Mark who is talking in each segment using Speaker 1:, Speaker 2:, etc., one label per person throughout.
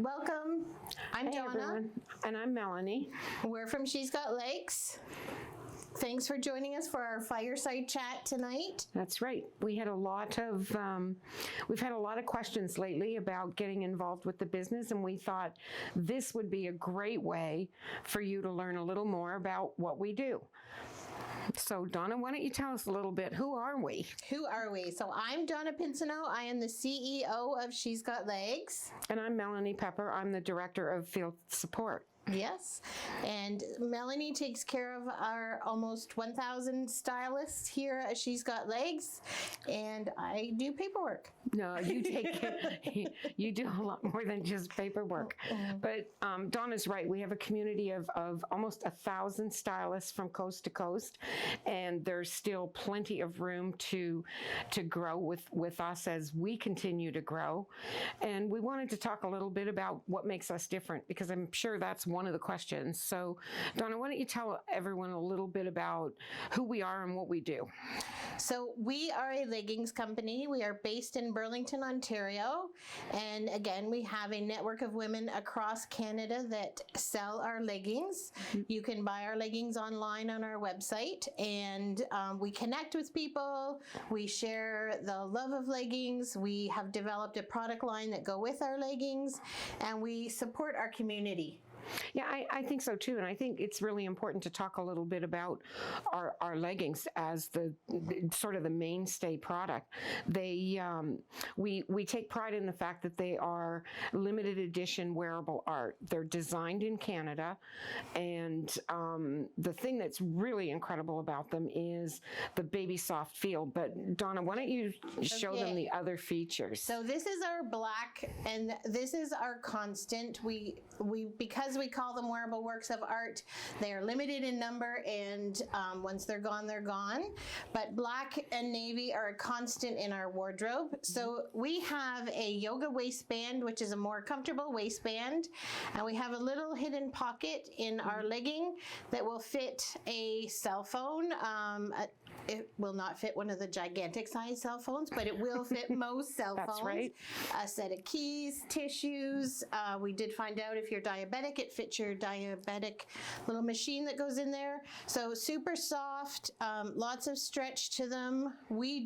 Speaker 1: Welcome. I'm Donna.
Speaker 2: Everyone. And I'm Melanie.
Speaker 1: We're from She's Got Leggz. Thanks for joining us for our fireside chat tonight.
Speaker 2: That's right. We've had a lot of questions lately about getting involved with the business, and we thought this would be a great way for you to learn a little more about what we do. So, Donna, why don't you tell us a little bit, who are we?
Speaker 1: Who are we? So I'm Donna Pinsonneault. I am the CEO of She's Got Leggz.
Speaker 2: And I'm Melanie Pepper. I'm the Director of Field Support.
Speaker 1: Yes, and Melanie takes care of our almost 1,000 stylists here at She's Got Leggz, and I do paperwork.
Speaker 2: No, you you do a lot more than just paperwork. But Donna's right. We have a community of almost 1,000 stylists from coast to coast, and there's still plenty of room to grow with us as we continue to grow. And we wanted to talk a little bit about what makes us different, because I'm sure that's one of the questions. So, Donna, why don't you tell everyone a little bit about who we are and what we do?
Speaker 1: So we are a leggings company. We are based in Burlington, Ontario. And again, we have a network of women across Canada that sell our leggings. You can buy our leggings online on our website, and we connect with people. We share the love of leggings. We have developed a product line that go with our leggings, and we support our community.
Speaker 2: Yeah, I think so too, and I think it's really important to talk a little bit about our leggings as the sort of the mainstay product. We take pride in the fact that they are limited edition wearable art. They're designed in Canada, and the thing that's really incredible about them is the baby soft feel. But Donna, why don't you show them the other features?
Speaker 1: So this is our black, and this is our constant. Because we call them wearable works of art, they are limited in number, and once they're gone, they're gone. But black and navy are a constant in our wardrobe. So we have a yoga waistband, which is a more comfortable waistband, and we have a little hidden pocket in our legging that will fit a cell phone. It will not fit one of the gigantic size cell phones, but it will fit most cell phones.
Speaker 2: That's right.
Speaker 1: A set of keys, tissues. We did find out if you're diabetic, it fits your diabetic little machine that goes in there. So super soft, lots of stretch to them. We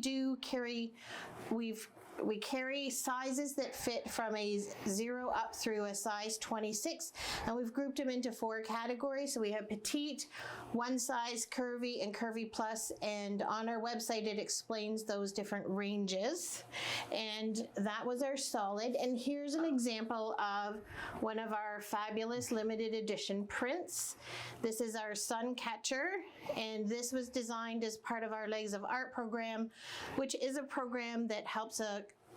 Speaker 1: carry sizes that fit from a 0 up through a size 26, and we've grouped them into 4 categories. So we have petite, one size, curvy, and curvy plus, and on our website it explains those different ranges. And that was our solid, and here's an example of one of our fabulous limited edition prints. This is our sun catcher, and this was designed as part of our Leggz of Art program, which is a program that helps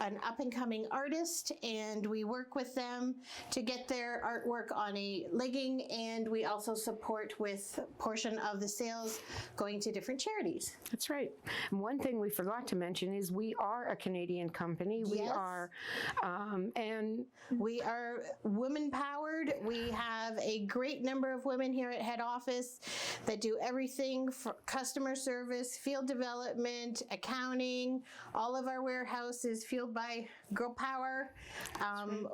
Speaker 1: an up-and-coming artist, and we work with them to get their artwork on a legging, and we also support with a portion of the sales going to different charities.
Speaker 2: That's right. And one thing we forgot to mention is we are a Canadian company. We are, and
Speaker 1: we are women-powered. We have a great number of women here at head office that do everything for customer service, field development, accounting. All of our warehouse is fueled by girl power.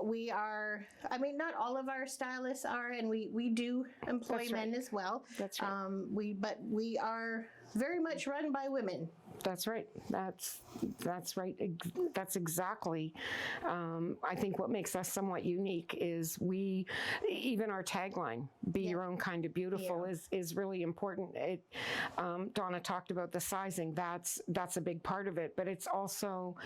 Speaker 1: We are, not all of our stylists are, and we do employ men as well.
Speaker 2: That's right.
Speaker 1: But we are very much run by women.
Speaker 2: That's right. That's right. That's exactly. I think what makes us somewhat unique is even our tagline, "Be your own kind of beautiful," is really important. Donna talked about the sizing. That's a big part of it. But it's also,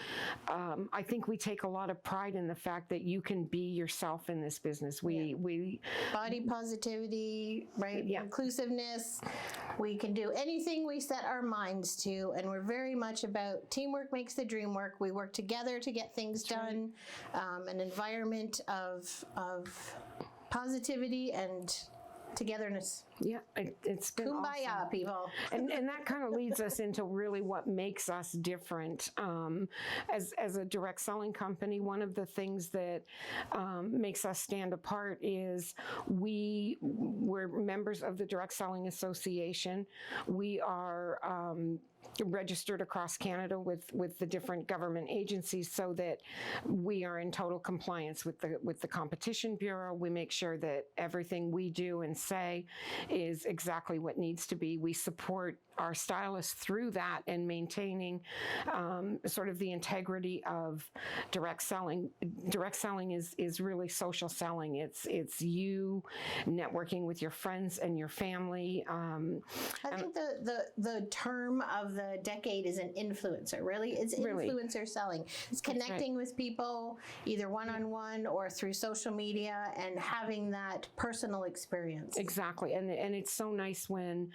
Speaker 2: I think we take a lot of pride in the fact that you can be yourself in this business. We
Speaker 1: body positivity, right? Yeah. Inclusiveness. We can do anything we set our minds to, and we're very much about teamwork makes the dream work. We work together to get things done. An environment of positivity and togetherness.
Speaker 2: Yeah, it's been
Speaker 1: kumbaya,
Speaker 2: awesome.
Speaker 1: People.
Speaker 2: And that kind of leads us into really what makes us different. As a direct selling company, one of the things that makes us stand apart is we're members of the Direct Selling Association. We are registered across Canada with the different government agencies so that we are in total compliance with the Competition Bureau. We make sure that everything we do and say is exactly what needs to be. We support our stylists through that and maintaining sort of the integrity of direct selling. Direct selling is really social selling. It's you networking with your friends and your family.
Speaker 1: I think the term of the decade is an influencer. Really, it's influencer selling. It's connecting with people either one-on-one or through social media and having that personal experience.
Speaker 2: Exactly, and it's so nice when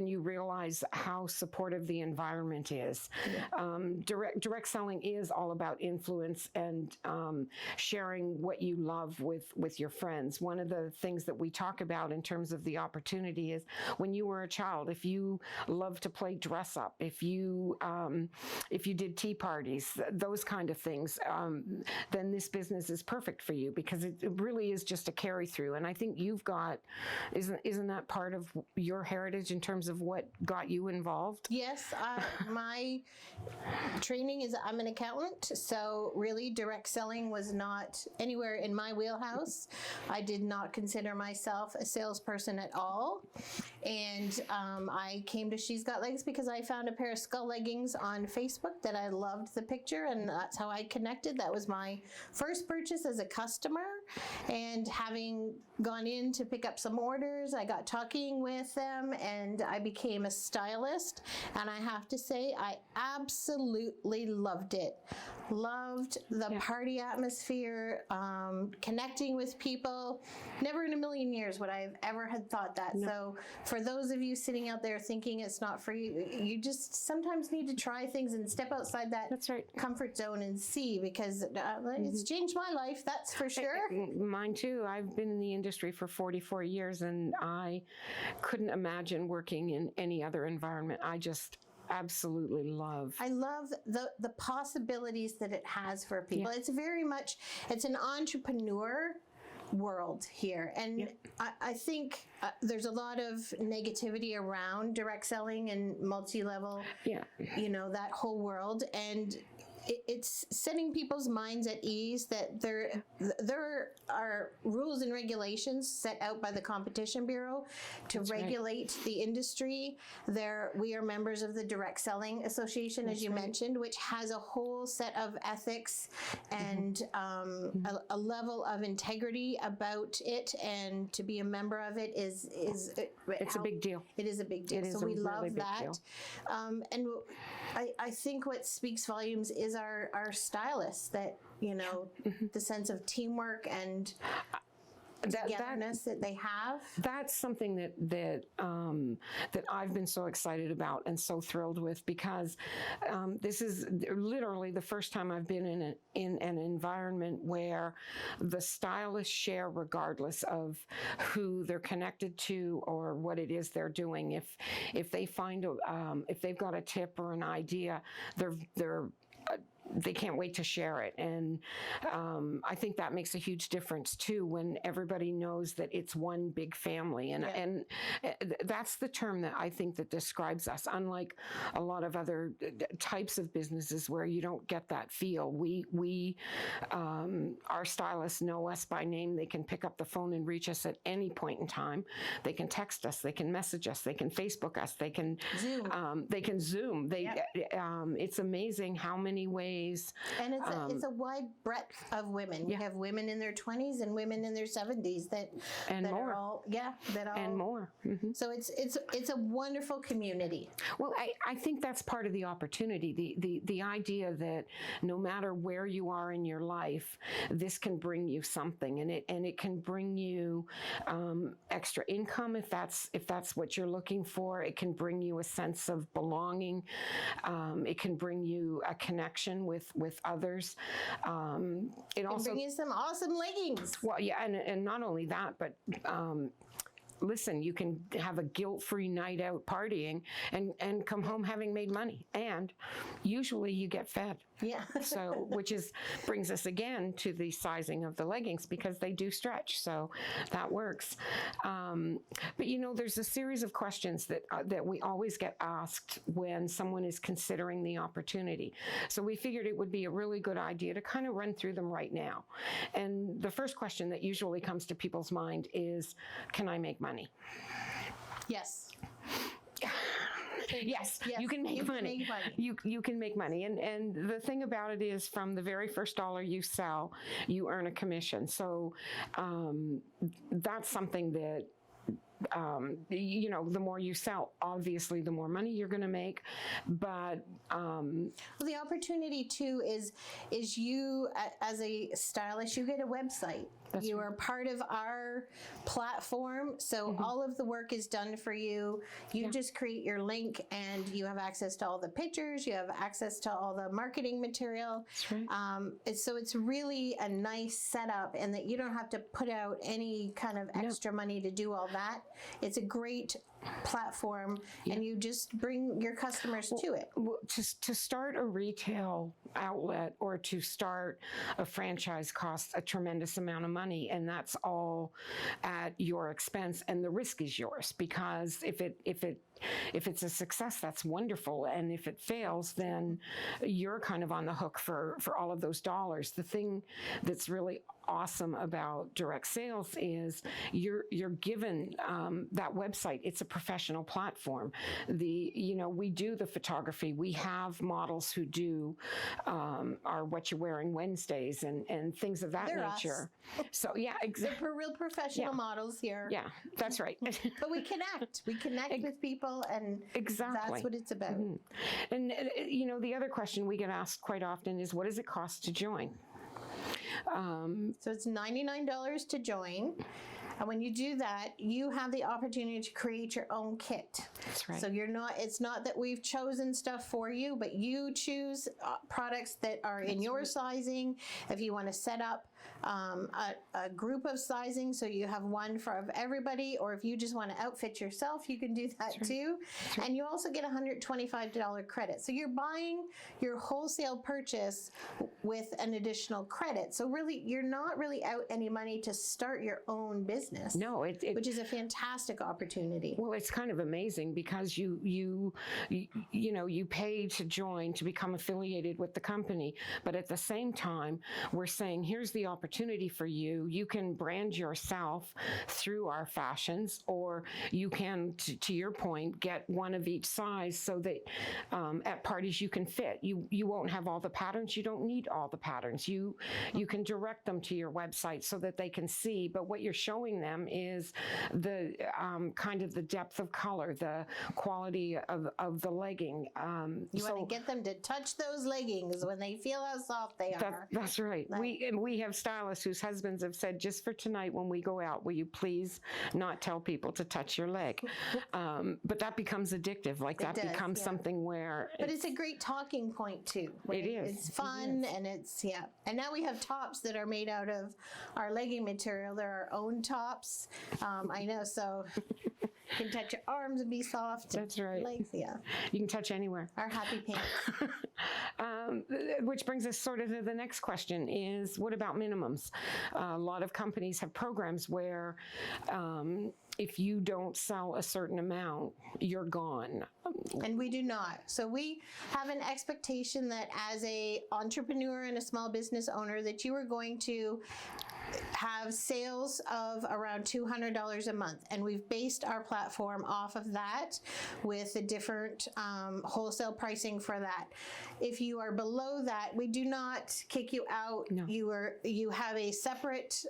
Speaker 2: you realize how supportive the environment is. Direct selling is all about influence and sharing what you love with your friends. One of the things that we talk about in terms of the opportunity is when you were a child, if you loved to play dress up, if you did tea parties, those kind of things, then this business is perfect for you because it really is just a carry through. And I think you've got, isn't that part of your heritage in terms of what got you involved?
Speaker 1: Yes, my training is I'm an accountant, so really direct selling was not anywhere in my wheelhouse. I did not consider myself a salesperson at all. And I came to She's Got Legs because I found a pair of skull leggings on Facebook that I loved the picture, and that's how I connected. That was my first purchase as a customer. And having gone in to pick up some orders, I got talking with them and I became a stylist. And I have to say, I absolutely loved it. Loved the party atmosphere, connecting with people. Never in a million years would I have ever had thought that. No. So for those of you sitting out there thinking it's not for you, you just sometimes need to try things and step outside that comfort zone and see, because it's changed my life, that's for sure.
Speaker 2: Mine too. I've been in the industry for 44 years and I couldn't imagine working in any other environment. I just absolutely love.
Speaker 1: I love the possibilities that it has for people. Yeah. It's very much, it's an entrepreneur world here. And I think there's a lot of negativity around direct selling and multi-level, you know, that whole world. And it's setting people's minds at ease that there are rules and regulations set out by the Competition Bureau to regulate the industry. We are members of the Direct Selling Association, as you mentioned, which has a whole set of ethics and a level of integrity about it, and to be a member of it it's
Speaker 2: a big deal.
Speaker 1: It is a big deal. So we love that. And I think what speaks volumes is our stylists, that, you know, the sense of teamwork and togetherness that they have. That's something that I've been so excited about and so thrilled with, because this is literally the first time I've been in an environment where the stylists share regardless of who they're connected to or what it is they're doing. If they find if they've got a tip or an idea, they can't wait to share it. And I think that makes a huge difference too, when everybody knows that it's one big family. And that's the term that I think that describes us, unlike a lot of other types of businesses where you don't get that feel. Our stylists know us by name. They can pick up the phone and reach us at any point in time. They can text us, they can message us, they can Facebook us, they can Zoom. It's amazing how many ways. And it's a wide breadth of women. You have women in their 20s and women in their 70s that more. Are all and more. So it's a wonderful community. Well, I think that's part of the opportunity. The idea that no matter where you are in your life, this can bring you something, and it can bring you extra income if that's what you're looking for. It can bring you a sense of belonging. It can bring you a connection with others. It also bring you some awesome leggings. Well, and not only that, but listen, you can have a guilt-free night out partying and come home having made money, and usually you get fed. Yeah.
Speaker 2: So, brings us again to the sizing of the leggings, because they do stretch. So that works. But there's a series of questions that we always get asked when someone is considering the opportunity. So we figured it would be a really good idea to kind of run through them right now. And the first question that usually comes to people's mind is, can I make money?
Speaker 1: Yes.
Speaker 2: Yes, you can make money. You can make money. And the thing about it is, from the very first dollar you sell, you earn a commission. So that's something that, the more you sell, obviously, the more money you're going to make. But
Speaker 1: well, the opportunity too is you as a stylist, you get a website. You are part of our platform, so all of the work is done for you. You just create your link, and you have access to all the pictures. You have access to all the marketing material.
Speaker 2: That's right.
Speaker 1: So it's really a nice setup, and that you don't have to put out any kind of extra money to do all that. It's a great platform, and you just bring your customers to it.
Speaker 2: To start a retail outlet or to start a franchise costs a tremendous amount of money, and that's all at your expense, and the risk is yours, because if it's a success, that's wonderful, and if it fails, then you're kind of on the hook for all of those dollars. The thing that's really awesome about direct sales is you're given that website. It's a professional platform. We do the photography. We have models who do our What You're Wearing Wednesdays and things of that nature.
Speaker 1: Us.
Speaker 2: So yeah, exactly.
Speaker 1: They're real professional models here.
Speaker 2: Yeah, that's right.
Speaker 1: But we connect. We connect with people, and that's what it's about.
Speaker 2: Mm-hmm. And the other question we get asked quite often is, what does it cost to join?
Speaker 1: So it's $99 to join. And when you do that, you have the opportunity to create your own kit.
Speaker 2: That's right.
Speaker 1: So it's not that we've chosen stuff for you, but you choose products that are in your sizing. If you want to set up a group of sizing, so you have one for everybody, or if you just want to outfit yourself, you can do that too. And you also get a $125 credit. So you're buying your wholesale purchase with an additional credit. So really, you're not really out any money to start your own business.
Speaker 2: No,
Speaker 1: which is a fantastic opportunity.
Speaker 2: Well, it's kind of amazing, because you pay to join, to become affiliated with the company, but at the same time, we're saying, here's the opportunity for you. You can brand yourself through our fashions, or you can, to your point, get one of each size, so that at parties you can fit. You won't have all the patterns. You don't need all the patterns. You can direct them to your website so that they can see, but what you're showing them is the kind of the depth of color, the quality of the legging.
Speaker 1: You want to get them to touch those leggings when they feel how soft they are.
Speaker 2: That's right. We have stylists whose husbands have said, just for tonight when we go out, will you please not tell people to touch your leg? But that becomes addictive. That becomes something where...
Speaker 1: But it's a great talking point too. Right?
Speaker 2: It is.
Speaker 1: It's fun, and it's, And now we have tops that are made out of our legging material. They're our own tops. I know, so you can touch your arms and be soft.
Speaker 2: That's right.
Speaker 1: Legs,
Speaker 2: You can touch anywhere.
Speaker 1: Our happy pants.
Speaker 2: Which brings us sort of to the next question is, what about minimums? A lot of companies have programs where if you don't sell a certain amount, you're gone.
Speaker 1: And we do not. So we have an expectation that as a entrepreneur and a small business owner, that you are going to have sales of around $200 a month, and we've based our platform off of that with the different wholesale pricing for that. If you are below that, we do not kick you out.
Speaker 2: No.
Speaker 1: You have a separate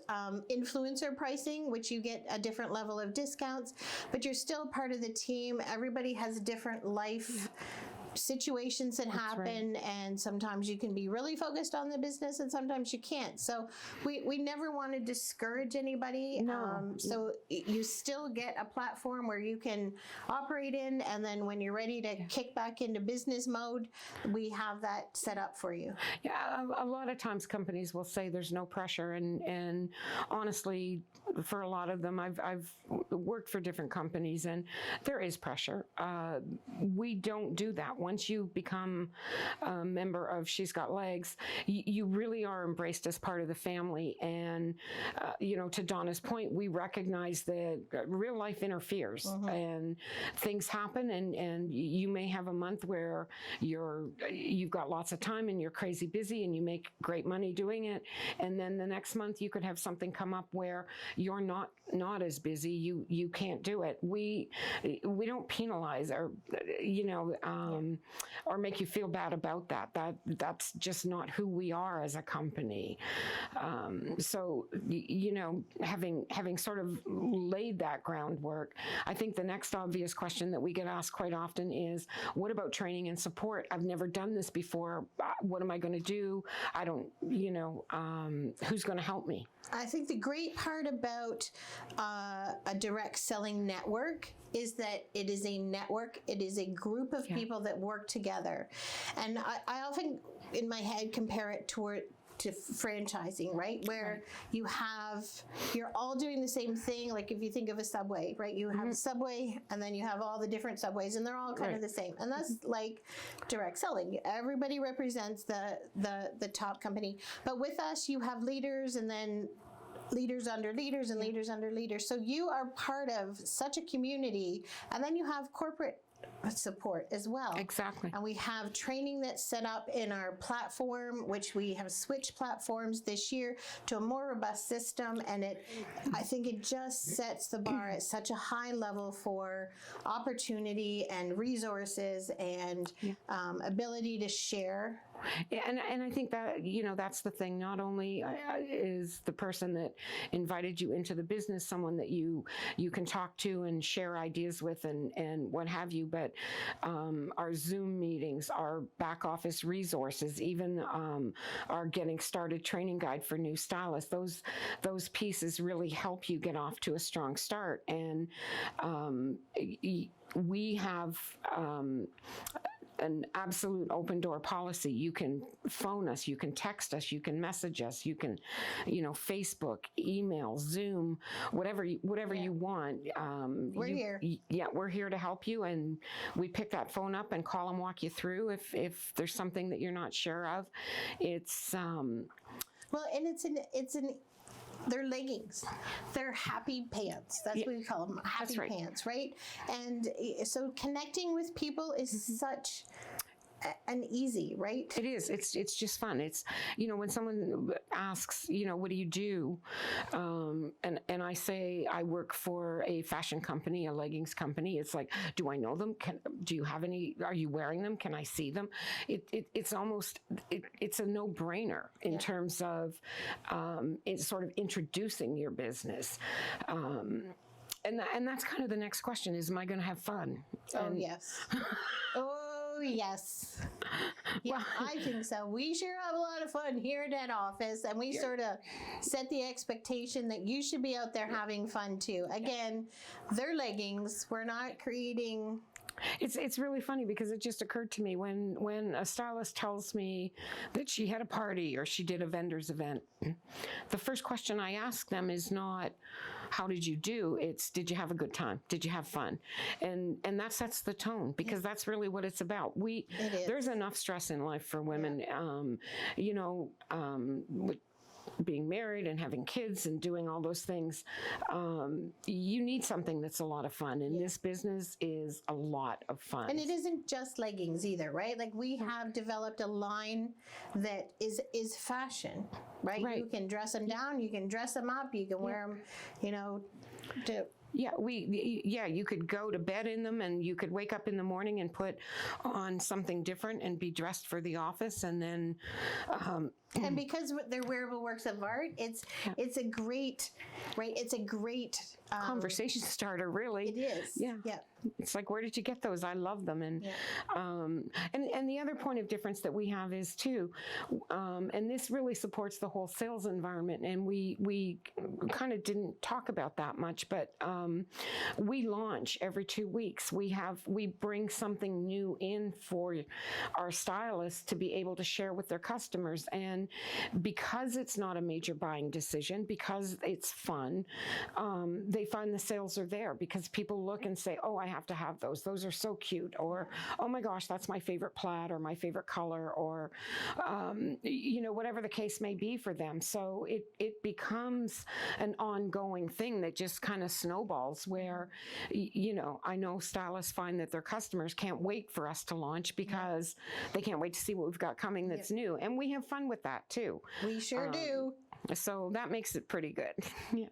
Speaker 1: influencer pricing, which you get a different level of discounts, but you're still part of the team. Everybody has different life situations that happen, and sometimes you can be really focused on the business, and sometimes you can't. So we never want to discourage anybody.
Speaker 2: No.
Speaker 1: So you still get a platform where you can operate in, and then when you're ready to kick back into business mode, we have that set up for you.
Speaker 2: Yeah, a lot of times companies will say there's no pressure, and honestly, for a lot of them. I've worked for different companies, and there is pressure. We don't do that. Once you become a member of She's Got Leggz, you really are embraced as part of the family. And, to Donna's point, we recognize that real life interferes, and things happen, and you may have a month where you've got lots of time and you're crazy busy and you make great money doing it. And then the next month you could have something come up where you're not as busy. You can't do it. We don't penalize or or make you feel bad about that. That's just not who we are as a company. So having sort of laid that groundwork, I think the next obvious question that we get asked quite often is, what about training and support? I've never done this before. What am I going to do? I don't, who's going to help me?
Speaker 1: I think the great part about a direct selling network is that it is a network. It is a group of people that work together. And I often, in my head, compare it to franchising, right? Where you're all doing the same thing. Like if you think of a subway, right? You have a subway, and then you have all the different subways, and they're all kind of the same. And that's like direct selling. Everybody represents the top company. But with us, you have leaders, and then leaders under leaders and leaders under leaders. So you are part of such a community, and then you have corporate support as well.
Speaker 2: Exactly.
Speaker 1: And we have training that's set up in our platform, which we have switched platforms this year to a more robust system. And I think it just sets the bar at such a high level for opportunity and resources and ability to share.
Speaker 2: Yeah, and I think that, that's the thing. Not only is the person that invited you into the business someone that you can talk to and share ideas with and what have you, but our Zoom meetings, our back office resources, even our getting started training guide for new stylists, those pieces really help you get off to a strong start. And we have an absolute open door policy. You can phone us, you can text us, you can message us, you can, Facebook, email, Zoom, whatever you want.
Speaker 1: We're here.
Speaker 2: Yeah, we're here to help you, and we pick that phone up and call and walk you through if there's something that you're not sure of. It's
Speaker 1: well, and they're leggings. They're happy pants. That's what we call them, happy pants, right? And so connecting with people is such an easy, right?
Speaker 2: It is. It's just fun. It's, when someone asks, what do you do? And I say, I work for a fashion company, a leggings company. It's like, do I know them? Do you have any, are you wearing them? Can I see them? It's almost, it's a no-brainer in terms of it's sort of introducing your business. And that's kind of the next question is, am I going to have fun?
Speaker 1: Yes. Oh, yes. Yeah, I think so. We sure have a lot of fun here at head office, and we sort of set the expectation that you should be out there having fun too. Again, they're leggings. We're not creating...
Speaker 2: It's really funny because it just occurred to me when a stylist tells me that she had a party or she did a vendor's event, the first question I ask them is not, how did you do? It's, did you have a good time? Did you have fun? And that sets the tone, because that's really what it's about. There's enough stress in life for women, with being married and having kids and doing all those things. You need something that's a lot of fun, and this business is a lot of fun.
Speaker 1: And it isn't just leggings either, right? Like we have developed a line that is fashion, right? You can dress them down, you can dress them up, you can wear them, to...
Speaker 2: Yeah, you could go to bed in them, and you could wake up in the morning and put on something different and be dressed for the office, and then
Speaker 1: and because they're wearable works of art, it's a great, right? It's a great
Speaker 2: conversation starter, really.
Speaker 1: It is.
Speaker 2: Yeah. It's like, where did you get those? I love them. And and the other point of difference that we have is too, and this really supports the whole sales environment. And we kind of didn't talk about that much, but we launch every 2 weeks. We bring something new in for our stylists to be able to share with their customers. And And because it's not a major buying decision, because it's fun, they find the sales are there because people look and say, oh, I have to have those. Those are so cute. Or, oh my gosh, that's my favorite plaid or my favorite color, or, whatever the case may be for them. So it becomes an ongoing thing that just kind of snowballs where, I know stylists find that their customers can't wait for us to launch because they can't wait to see what we've got coming that's new. And we have fun with that too.
Speaker 1: We sure do.
Speaker 2: So that makes it pretty good. Yeah.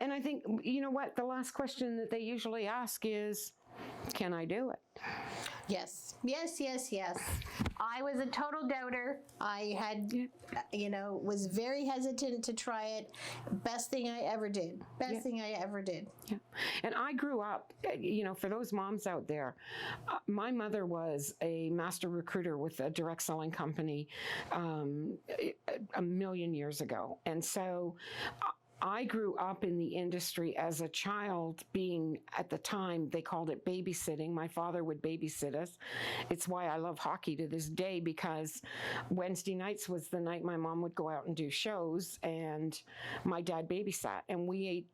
Speaker 2: And I think, the last question that they usually ask is, can I do it?
Speaker 1: Yes. I was a total doubter. I had, was very hesitant to try it. Best thing I ever did. Yeah.
Speaker 2: And I grew up, for those moms out there, my mother was a master recruiter with a direct selling company a million years ago. And so I grew up in the industry as a child, being, at the time, they called it babysitting. My father would babysit us. It's why I love hockey to this day, because Wednesday nights was the night my mom would go out and do shows, and my dad babysat, and we ate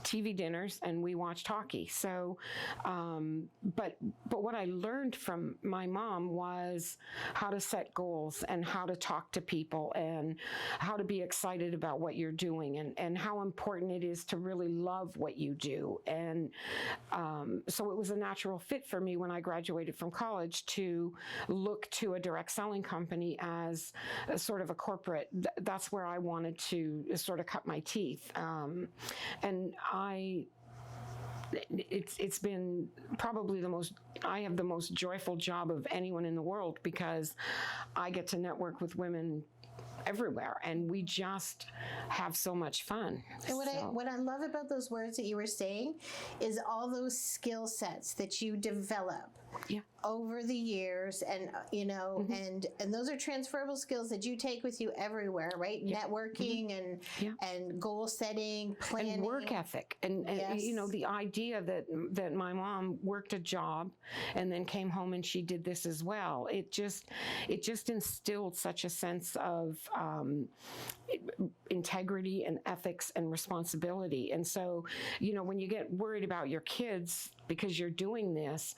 Speaker 2: TV dinners and we watched hockey. So, but what I learned from my mom was how to set goals and how to talk to people and how to be excited about what you're doing and how important it is to really love what you do. And so it was a natural fit for me when I graduated from college to look to a direct selling company as a sort of a corporate. That's where I wanted to sort of cut my teeth. And it's been probably I have the most joyful job of anyone in the world, because I get to network with women everywhere, and we just have so much fun.
Speaker 1: And what I love about those words that you were saying is all those skill sets that you develop over the years, and and those are transferable skills that you take with you everywhere, right? Networking and goal setting, planning,
Speaker 2: and work ethic, and the idea that my mom worked a job and then came home and she did this as well. It just instilled such a sense of integrity and ethics and responsibility. And so, when you get worried about your kids because you're doing this,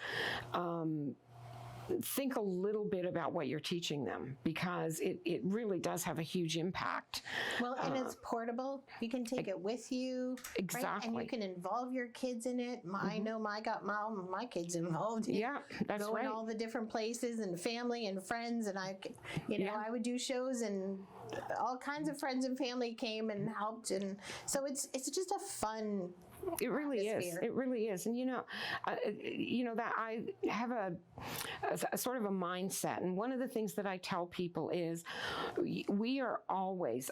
Speaker 2: think a little bit about what you're teaching them, because it really does have a huge impact.
Speaker 1: Well, and it's portable. You can take it with you.
Speaker 2: Exactly.
Speaker 1: Right? And you can involve your kids in it. I know I got my kids involved in
Speaker 2: that's
Speaker 1: going
Speaker 2: right.
Speaker 1: all the different places, and family and friends, and I would do shows, and all kinds of friends and family came and helped, and so it's just a fun.
Speaker 2: It really
Speaker 1: atmosphere.
Speaker 2: is. It really is. And that I have a sort of a mindset. And one of the things that I tell people is we are always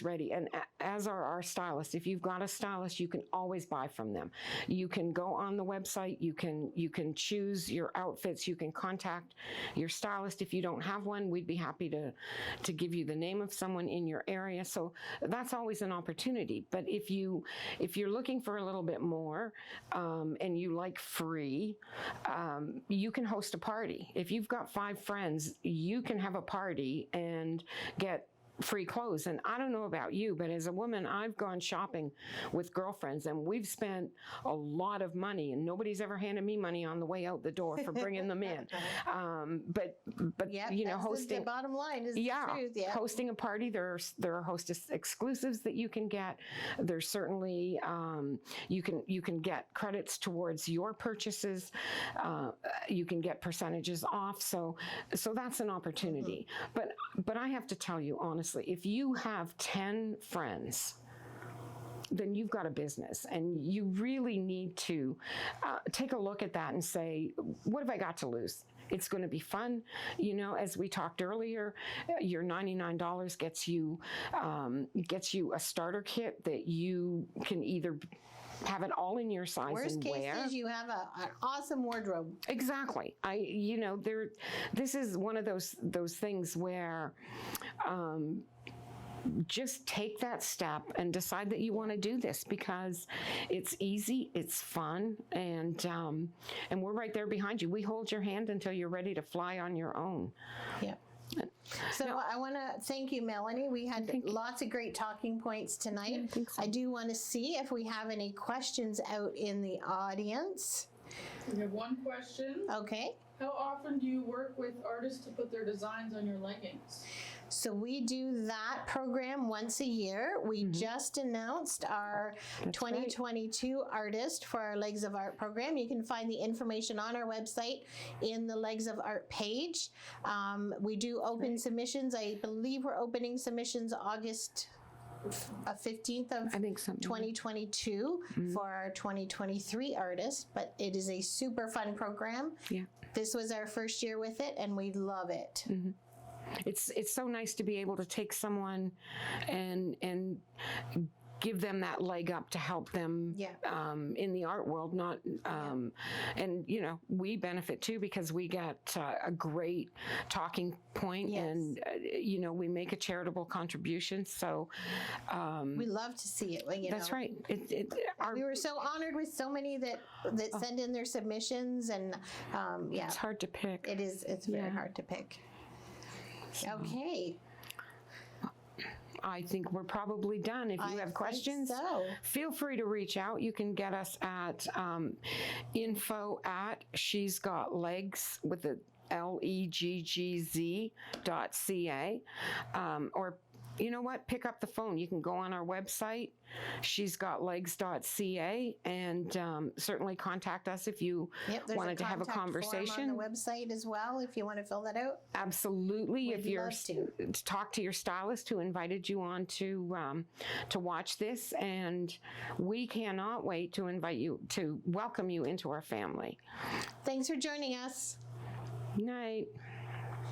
Speaker 2: ready. And as are our stylists. If you've got a stylist, you can always buy from them. You can go on the website. You can choose your outfits. You can contact your stylist. If you don't have one, we'd be happy to give you the name of someone in your area. So that's always an opportunity. But if you're looking for a little bit more and you like free, you can host a party. If you've got 5 friends, you can have a party and get free clothes. And I don't know about you, but as a woman, I've gone shopping with girlfriends and we've spent a lot of money, and nobody's ever handed me money on the way out the door for bringing them in. But hosting,
Speaker 1: the bottom line is the truth. Yeah.
Speaker 2: Hosting a party, there are hostess exclusives that you can get. There's certainly you can get credits towards your purchases. You can get percentages off. So that's an opportunity. But I have to tell you honestly, if you have 10 friends, then you've got a business, and you really need to take a look at that and say, what have I got to lose? It's going to be fun. As we talked earlier, your $99 gets you a starter kit that you can either have it all in your size
Speaker 1: Worst
Speaker 2: and
Speaker 1: case
Speaker 2: wear.
Speaker 1: is you have an awesome wardrobe.
Speaker 2: Exactly. This is one of those things where just take that step and decide that you want to do this, because it's easy, it's fun, and we're right there behind you. We hold your hand until you're ready to fly on your own.
Speaker 1: Yeah. So I want to thank you, Melanie. We had lots of great talking points tonight.
Speaker 2: Yeah, I think so.
Speaker 1: I do want to see if we have any questions out in the audience.
Speaker 3: We have one question.
Speaker 1: Okay.
Speaker 3: How often do you work with artists to put their designs on your leggings?
Speaker 1: So we do that program once a year. We just announced our 2022 artist for our Leggz of Art program. You can find the information on our website in the Leggz of Art page. We do open submissions. I believe we're opening submissions August 15th of
Speaker 2: I think so.
Speaker 1: 2022 for our 2023 artist, but it is a super fun program.
Speaker 2: Yeah.
Speaker 1: This was our first year with it, and we love it.
Speaker 2: It's so nice to be able to take someone and give them that leg up to help them in the art world. Not and you know, we benefit too because we get a great talking point, and you know, we make a charitable contribution. So
Speaker 1: We love to see it. You
Speaker 2: that's
Speaker 1: know.
Speaker 2: right.
Speaker 1: We were so honored with so many that send in their submissions, and
Speaker 2: It's hard to pick.
Speaker 1: it is. It's very hard to pick. Okay.
Speaker 2: I think we're probably done. If you have questions, feel free to reach out. You can get us at info@she'sgotleggz with the LEGGZ.ca, or you know what? Pick up the phone. You can go on our website, she'sgotleggz.ca, and certainly contact us if you wanted to have a conversation.
Speaker 1: On the website as well, if you want to fill that out.
Speaker 2: Absolutely.
Speaker 1: We'd
Speaker 2: If you're
Speaker 1: love to
Speaker 2: talk to your stylist who invited you on to watch this, and we cannot wait to invite you to welcome you into our family.
Speaker 1: Thanks for joining us.
Speaker 2: Night.